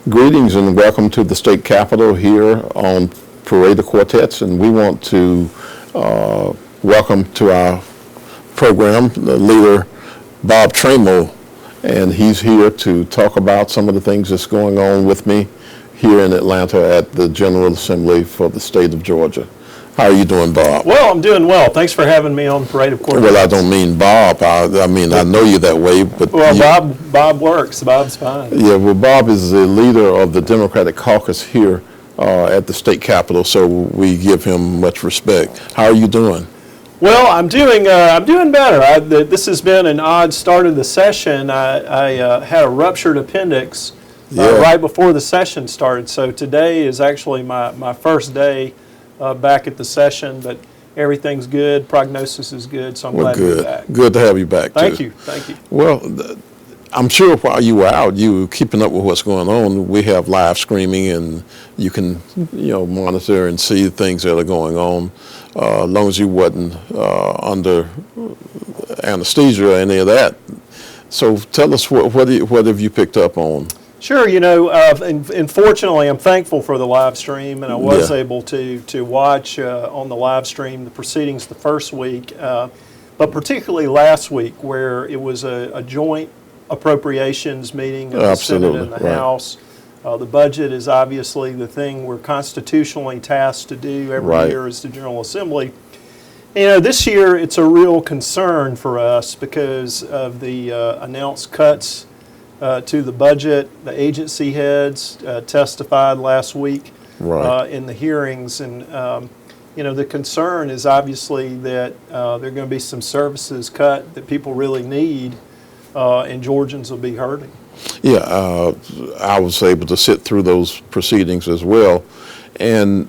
Greetings and welcome to the state capitol here on Parade of Quartets, and we want to welcome to our program the leader Bob Tramo, and he's here to talk about some of the things that's going on with me here in Atlanta at the General Assembly for the state of Georgia. How are you doing, Bob? Well, I'm doing well. Thanks for having me on Parade of Quartets. Well, I don't mean Bob. I mean, I know you that way, but... Well, Bob works. Bob's fine. Yeah, well, Bob is the leader of the Democratic caucus here at the state capitol, so we give him much respect. How are you doing? Well, I'm doing better. This has been an odd start of the session. I had a ruptured appendix right before the session started, so today is actually my first day back at the session, but everything's good. Prognosis is good, so I'm glad to be back. Good to have you back, Thank too. you. Thank you. Well, I'm sure while you were out, you were keeping up with what's going on. We have live streaming, and you can, monitor and see things that are going on, as long as you wasn't under anesthesia or any of that. So tell us, what have you picked up on? Sure, and fortunately, I'm thankful for the live stream, and I was able to watch on the live stream the proceedings the first week, but particularly last week, where it was a joint appropriations meeting of the Senate and the House. The budget is obviously the thing we're constitutionally tasked to do every year as the General Assembly. This year it's a real concern for us because of the announced cuts to the budget. The agency heads testified last week in the hearings, and the concern is obviously that there are going to be some services cut that people really need, and Georgians will be hurting. Yeah, I was able to sit through those proceedings as well, and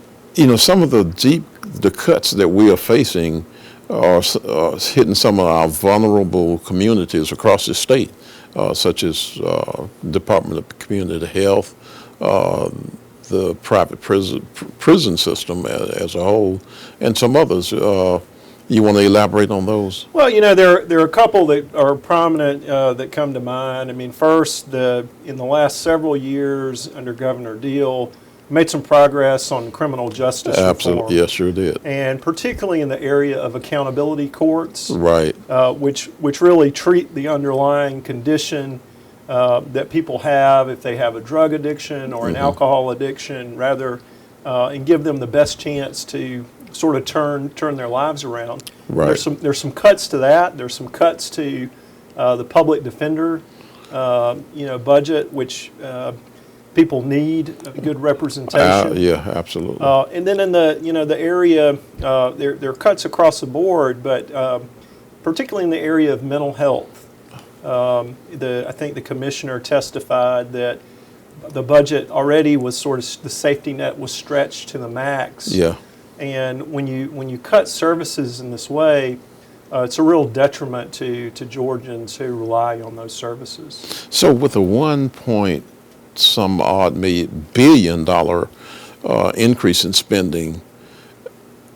some of the cuts that we are facing are hitting some of our vulnerable communities across the state. Such as Department of Community Health, the private prison system as a whole, and some others. You want to elaborate on those? Well, there are a couple that are prominent that come to mind. I mean, first, in the last several years under Governor Deal, made some progress on criminal justice reform. Absolutely, yes, sure did. And particularly in the area of accountability courts, which really treat the underlying condition that people have if they have a drug addiction or an alcohol addiction, rather, and give them the best chance to sort of turn their lives around. Right. There's some cuts to that. There's some cuts to the public defender, budget, which people need a good representation. Yeah, absolutely. And then in the area, there are cuts across the board, but particularly in the area of mental health. I think the commissioner testified that the budget already was sort of, the safety net was stretched to the max. Yeah. And when you cut services in this way, it's a real detriment to Georgians who rely on those services. So with a $1.some-odd billion increase in spending,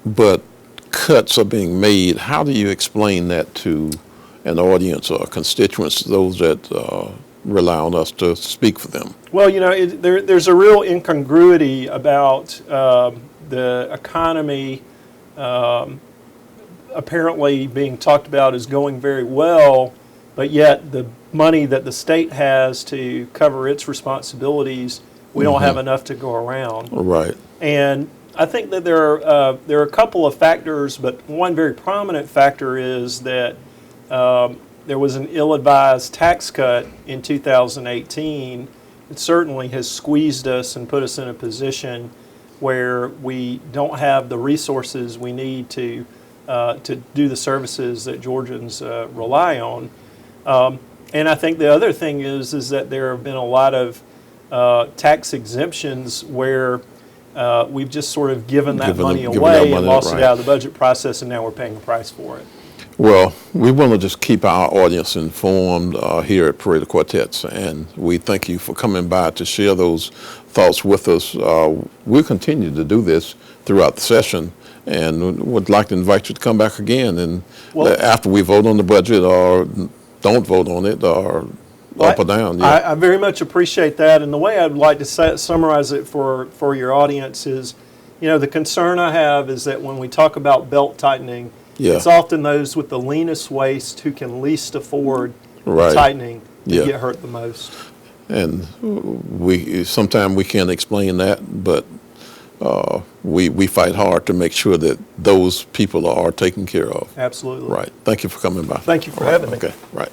but cuts are being made, how do you explain that to an audience or constituents, those that rely on us to speak for them? Well, there's a real incongruity about the economy apparently being talked about as going very well, but yet the money that the state has to cover its responsibilities, we don't have enough to go around. Right. And I think that there are a couple of factors, but one very prominent factor is that there was an ill-advised tax cut in 2018. It certainly has squeezed us and put us in a position where we don't have the resources we need to do the services that Georgians rely on. And I think the other thing is that there have been a lot of tax exemptions where we've just sort of given that money away and lost it out of the budget process, and now we're paying the price for it. Well, we want to just keep our audience informed here at Parade of Quartets, and we thank you for coming by to share those thoughts with us. We'll continue to do this throughout the session, and would like to invite you to come back again and after we vote on the budget or don't vote on it or up or down. Yeah. I very much appreciate that. And the way I'd like to summarize it for your audience is, the concern I have is that when we talk about belt tightening, it's often those with the leanest waist who can least afford tightening that get hurt the most. And sometimes we can't explain that, but we fight hard to make sure that those people are taken care of. Absolutely. Right. Thank you for coming by. Thank you for having me. Okay. Right.